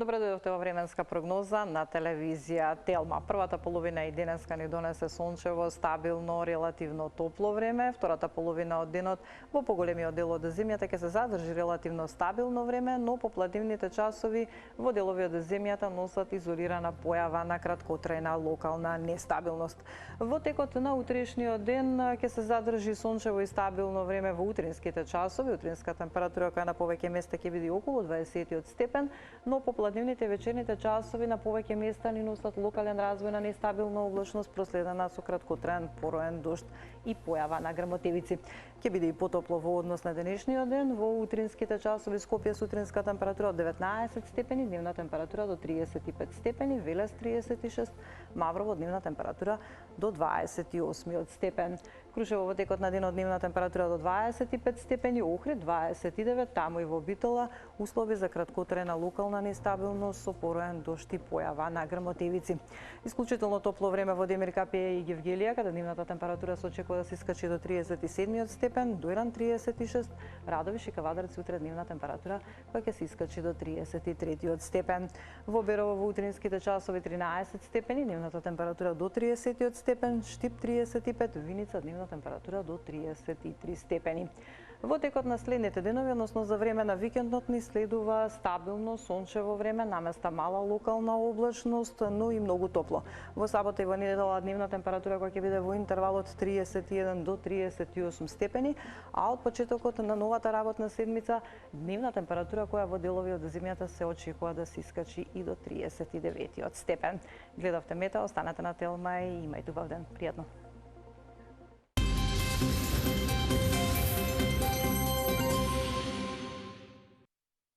Добро дојдовте во временска прогноза на телевизија Телма. Првата половина и денеска ни донесе сончево, стабилно, релативно топло време. Втората половина од денот во поголемиот дел од земјата ќе се задржи релативно стабилно време, но попладнивните часови во делови од земјата носат изолирана појава на краткотрајна локална нестабилност. Во текот на утрешниот ден ќе се задржи сончево и стабилно време во утринските часови. Утринска температура која на повеќе места ќе биде околу 20 степен, но попладнивните вечерните часови на повеќе места ни носат локален развој на нестабилна облачност, проследена со краткотраен пороен дожд и појава на грмотевици. Ќе биде и потопло во однос на денешниот ден. Во утринските часови Скопје сутринска температура од 19 степени, дневна температура до 35 степени, Велес 36, Маврово дневна температура до 28 степен. Крушево во текот на денот дневна температура до 25 степени, Охрид 29, таму и во Битола услови за краткотрајна локална нестабилност со пороен дожд и појава на грмотевици. Исклучително топло време во Демир Капија и Гевгелија, каде дневната температура се очекува да се искачи до 37 степен, Дојран 36, Радовиш и Кавадарци утре дневна температура која ќе се искачи до 33 степен. Во Берово во утринските часови 13 степени, дневната температура до 30 степен, Штип 35, Виница дневна температура до 33 степени. Во текот на следните денови, односно за време на викендот, ни следува стабилно сончево време, наместа мала локална облачност, но и многу топло. Во сабота и во недела дневна температура која ќе биде во интервалот 31 до 38 степени, а од почетокот на новата работна седмица дневна температура која во делови од земјата се очекува да се искачи и до 39 степен. Гледавте Метео, останете на Телма и имајте убав ден. Пријатно.